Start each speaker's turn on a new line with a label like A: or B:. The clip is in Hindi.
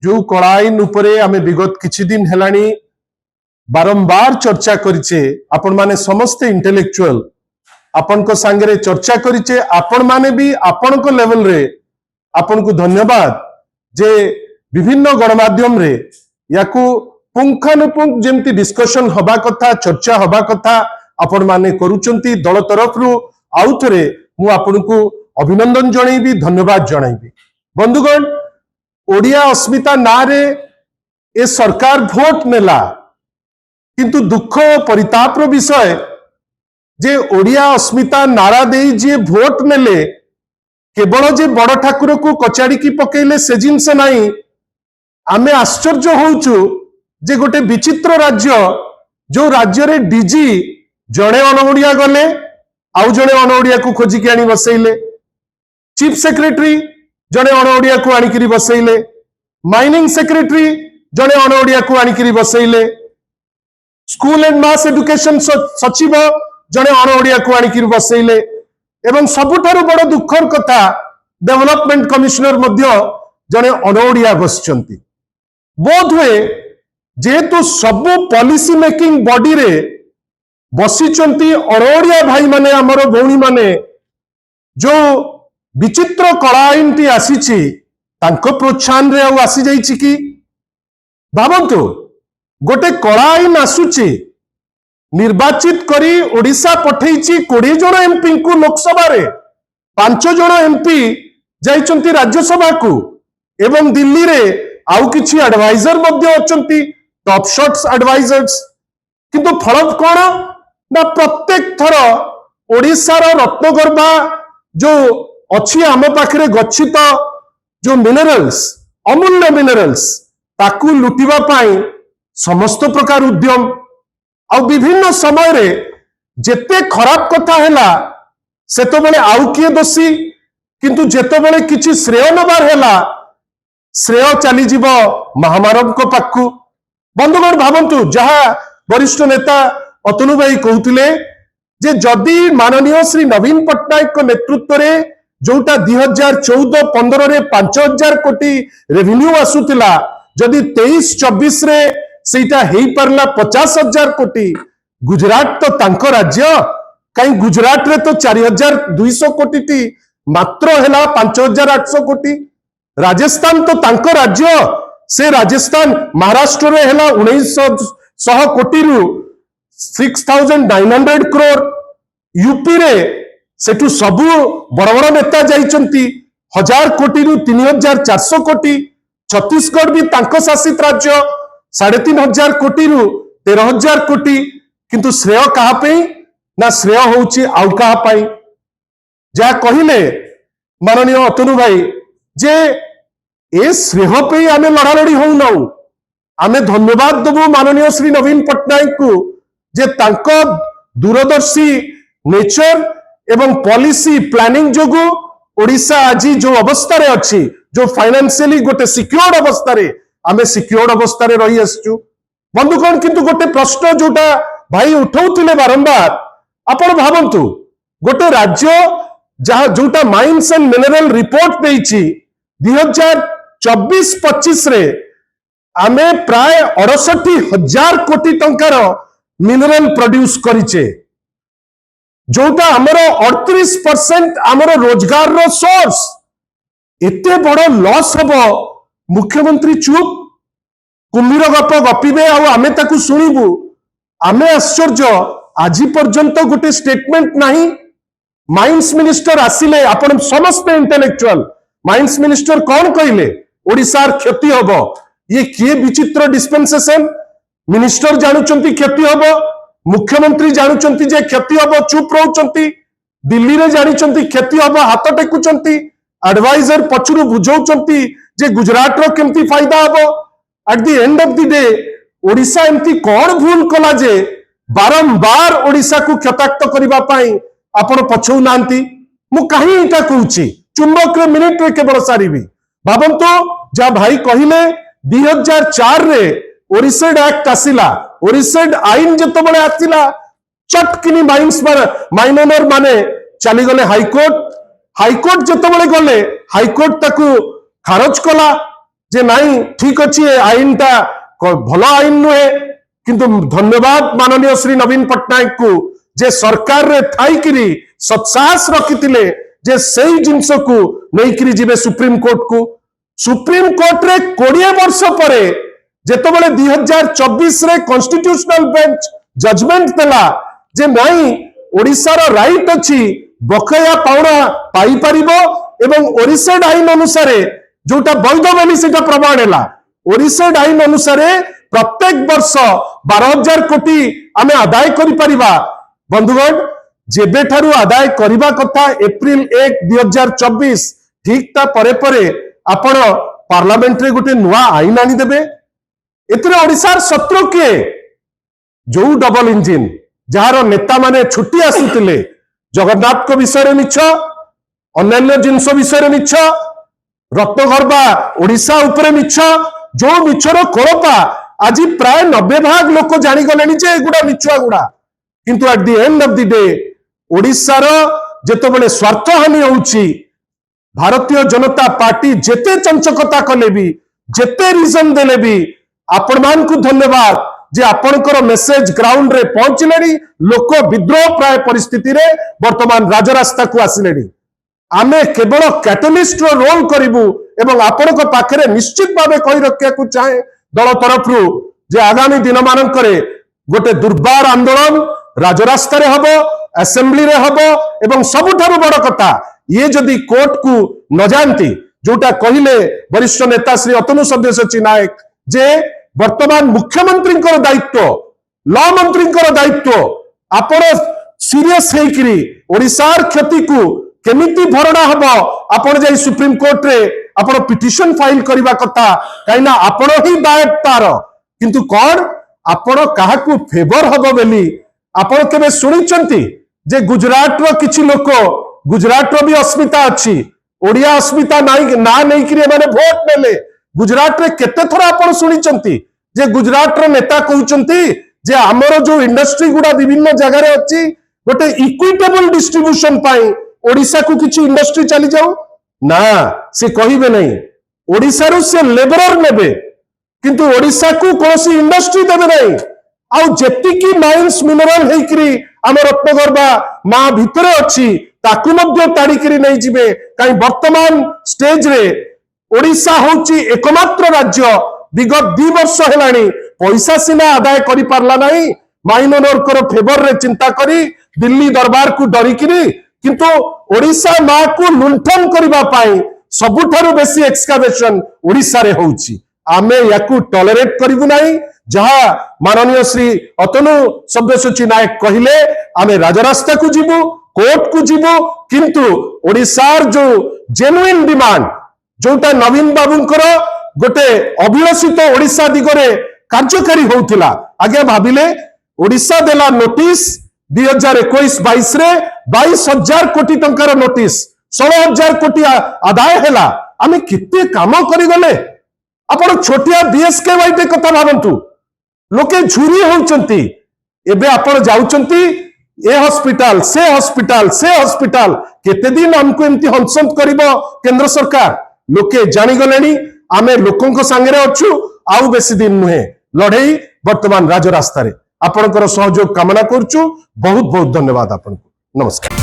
A: जो कला आईन उपरे आमे विगत किछि दिन हेलानी बारंबार चर्चा करिचे, आपण माने समस्त इंटेलेक्चुअल आपण को सांगरे चर्चा करिचे, आपण माने भी आपण को लेवल रे आपण को धन्यवाद जे विभिन्न गणमाध्यम रे याकू पुंखानुपुंख जेमती डिस्कशन हबा कथा, चर्चा हबा कथा आपण माने करूचंती। दल तरफ रु आउ थरे मु आपण को अभिनंदन जणैबी, धन्यवाद जणैबी। बंधुगण, ओडिया अस्मिता नारे ए सरकार भोट नेला, किंतु दुख परिताप विषय जे ओडिया अस्मिता नारा दे जे भोट नेले केवल जे बड़ ठाकुर को कचाड़ी की पकेले से जिनस नहीं। आमे आश्चर्य होउचु जे गोटे विचित्र राज्य, जो राज्य रे डीजी जड़े अनओडिया गले आउ जड़े अनओडिया को खोजिकी आनी बसैले, चीफ सेक्रेटरी जड़े अनओडिया को आनिकरी बसैले, माइनिंग सेक्रेटरी जड़े अनओडिया को आनिकरी बसैले, स्कूल एंड मास एजुकेशन सचिव जड़े अनओडिया को आनिकरी बसैले, एवं सबुठारु बड़ दुखर कथा डेवलपमेंट कमिश्नर मध्य जड़े अनओडिया बसचंती। बोध हुए जेहेतु सबु पॉलिसी मेकिंग बॉडी रे बसीचंती अनओडिया भाई माने, हमर भौणी माने, जो विचित्र कला आईन टी आसीची तांको प्रोत्साहन रे आउ आसी जाईची कि भाबंतु गोटे कला आईन आसुची, निर्वाचित करी ओडिशा पठेइची 20 जन एमपी को लोकसभा रे, 5 जन एमपी जाइचंती राज्यसभा को, एवं दिल्ली रे आउ किछि एडवाइजर मध्य अचंती, टॉप शॉट्स एडवाइजर्स। किंतु फल कोन ना प्रत्येक थर ओडिशा रो रत्नगर्भा जो अच्छी आम पाखरे गच्छित जो मिनरल्स, अमूल्य मिनरल्स, ताकू लुटिबा पाई समस्त प्रकार उद्यम आ विभिन्न समय रे जेते खराब कथा हैला सेतो बेले आउ किए दोषी, किंतु जेतो बेले किछि श्रेय नबार हैला श्रेय चली जीव महामानव को पाखु। बंधुगण, भावंतु जहा वरिष्ठ नेता अतनु भाई कहते जे जदि माननीय श्री नवीन पट्टनायक नेतृत्व रे जोटा 2014-15 रे 5000 कोटी रेवेन्यू आसुतिला, जदि 23-24 रे सेटा हेई परला 50,000 कोटी, गुजरात तो तांको राज्य, कहीं गुजरात रे तो 4200 कोटी टी मात्र हेला 5800 कोटी। राजस्थान तो तांको राज्य, से राजस्थान महाराष्ट्र रे हेला 1900 कोटी रु 6900 करोड़। यूपी रे सेठू सबु बड़ बड़ नेता जाइचंती 1000 कोटी रु 3400 कोटी। छत्तीसगढ़ भी तांको शासित राज्य 3500 कोटी रु 13000 कोटी। किंतु श्रेय कहा पे ना, श्रेय होउची आउ कहा पाई। जा कहिले माननीय अतनु भाई जे ए श्रेय पे आमे लड़ालड़ी हो नाउ, आमे धन्यवाद देबू माननीय श्री नवीन पट्टनायक को जे तांको दूरदर्शी नेचर एवं पॉलिसी प्लानिंग जोगु ओडिशा आज जो अवस्था रे अच्छी, जो फाइनेंशियली गोटे सिक्योर्ड अवस्था रे, आमे सिक्योर्ड अवस्था रे रही आसचु। बंधुगण, किंतु गोटे प्रश्न जोटा भाई उठाउथिले बारंबार, आपण भाबंतु गोटे राज्य जहा जोटा माइंस एंड मिनरल रिपोर्ट देइछि 2024-25 रे आमे प्राय 68,000 कोटी टंकार मिनरल प्रोड्यूस करिचे, जोटा हमरो 38% हमरो रोजगार रो सोर्स। एते बड़ लॉस हबो, मुख्यमंत्री चुप कुम्भीर गप गपिबे आ आमे ताकू सुनिबू। आमे आश्चर्य, आज पर्यंत गोटे स्टेटमेंट नहीं। माइंस मिनिस्टर आसिले, आपण समस्त इंटेलेक्चुअल, माइंस मिनिस्टर कौन कहले ओडिशार क्षति हबो। ये किए विचित्र डिस्पेंसेशन, मिनिस्टर जानुचंती क्षति हबो, मुख्यमंत्री जानुचंती जे क्षति हबो चुप रहउचंती, दिल्ली रे जानिचंती क्षति हबो हाथ टेकुचंती, एडवाइजर पछुरु बुझौचंती जे गुजरात रो केमती फायदा हबो। Eight the end of the day Odisha एमती कौन भूल कला जे बारंबार ओडिशा को क्षताक्त करबा पाई आपण पछौ नांती। मु कहीं इटा कहूची चुंबक रे मिनिट रे केवल सारीबी। भाबंतो जा भाई कहिले 2004 रे ओरिसेड एक्ट आसिला, ओरिसेड आईन जतो बळे आसिला, चटकिनी माइनर माने चली गले हाईकोर्ट। हाईकोर्ट जतो बळे गले, हाईकोर्ट ताकू खारज कला जे नहीं ठीक अच्छी आईन टा भल आईन नुहे किंतु धन्यवाद माननीय श्री नवीन पट्टनायक को जे सरकार रे थाई सत्साहस रखिथिले जे सही जिनस को नहीं जीवे सुप्रीम कोर्ट रे 20 वर्ष पर जेतबेले 2024 रे कॉन्स्टिट्यूशनल बेंच जजमेंट देला जे नहीं ओडिशा रो राइट अछि बकया पाउना पाई परिबो एवं ओडिशा आईन अनुसार जोटा वैध बोली सेटा प्रमाण हैला ओडिशा आईन अनुसार प्रत्येक वर्ष 12,000 कोटी आमे आदाय करि परिबा बंधुगण जेबे ठारू आदाय करिबा कथा एप्रिल 1 2024 ठीक ता परे परे आपण पार्लियामेंट रे गोटे नुआ आईन आनी देबे एतरे ओडिशार शत्रु के जो डबल इंजिन जार नेता माने छुट्टी आसुतिले जगन्नाथ को विषय में मिछ अन्य जिनस विषय में मिछ रत्नगर्भा ओडिशा उपरे मिछ जो मिछर कोरपा आज प्राय 90 भाग लोक जानिगले जे एगुड़ा मिछुआ गुड़ा किंतु at the end of the day ओडिशार जेतबेले स्वार्थ हानि होउची भारतीय जनता पार्टी जेते चंचकता कले भी जेते रीजन देले भी आपण मान को धन्यवाद जे आपणकर मेसेज ग्राउंड रे पहुंचलेनी लोक विद्रोह प्राय परिस्थिति रे वर्तमान राजरास्ता को आसिलेनी आमे केवल कैटलिस्ट रो रोल करिवु एवं आपणक पाखरे निश्चित भावे कहि रखिया को चाहे दल तरफ रु जे आगामी दिन मानकरे गोटे दुर्बार आंदोलन राजरास्ता रे हबो असेंबली रे हबो एवं सबुठारु बड़ कथा ये जदि कोर्ट को न जानती जोटा कहिले वरिष्ठ नेता श्री अतनु सब्यसाची नायक जे वर्तमान मुख्यमंत्री दायित्व लॉ मंत्री दायित्व आपण सीरियस हेकरी ओडिशार क्षति को केमिति भरणा हबो आपण जे सुप्रीम कोर्ट रे आपण पिटिशन फाइल करबा कथा काइना आपण ही दायित्वतार किंतु कोन आपण काहा को फेवर हबो बेली आपण केबे सुनिचंती जे गुजरात रो किछि लोक गुजरात रो भी अस्मिता अछि ओडिया अस्मिता नाही ना नहीं कि माने वोट नेले गुजरात रे केते थरा आपण सुनिचंती जे गुजरात रो नेता कहउचंती जे हमरो जो इंडस्ट्री गुडा विभिन्न जगह रे अछि गोटे इक्विटेबल डिस्ट्रीब्यूशन पाई ओडिसा को किछि इंडस्ट्री चली जाऊ ना से कहिबे नहीं ओडिसा रो से लेबरर नेबे किंतु ओडिसा को कोसी इंडस्ट्री देबे नहीं आउ जेति की माइंस मिनरल हेकरी हम रत्नगर्भा मा भितरे अछि ताकु मध्य ताड़िकरी नहीं जिबे काई वर्तमान स्टेज रे ओडिशा होची एकमात्र राज्य विगत 2 वर्ष हेलानी पैसा सिना आदाय करि पारला नहीं माइनर कर फेवर रे चिंता करी दिल्ली दरबार को डरिकरी किंतु ओडिशा मा को लुंठन करबा पाई सबुठारु बेसी एक्सकावेशन ओडिशा रे होची आमे याकू टॉलरेट करिवु नहीं जहा माननीय श्री अतनु सब्यसाची नायक कहिले आमे राजरास्ता को जीवु कोर्ट को जीवु किंतु ओडिशार जो जेन्युइन डिमांड जोटा नवीन बाबूंकर गोटे अभिलषित ओडिशा दिगरे कार्यकारी होउथिला आगे भाबिले ओडिशा देला नोटिस 2021-22 रे 22,000 कोटी टंकार नोटिस 16,000 कोटी आदाय हेला आमे किते काम करि गले आपण छोटिया बीएसके वाइटे कथा भाबंतु लोके झुरी होउचंती एबे आपण जाउचंती ए हॉस्पिटल से केते दिन हमको एमती हंसंत करिवो केंद्र सरकार लोके जानि गलेनी आमे लोकंक संगे अच्छु आउ बेसी दिन नुहे लड़ई वर्तमान राजरास्ता रे आपनकर सहयोग कामना करछु बहुत बहुत धन्यवाद आपनको नमस्कार।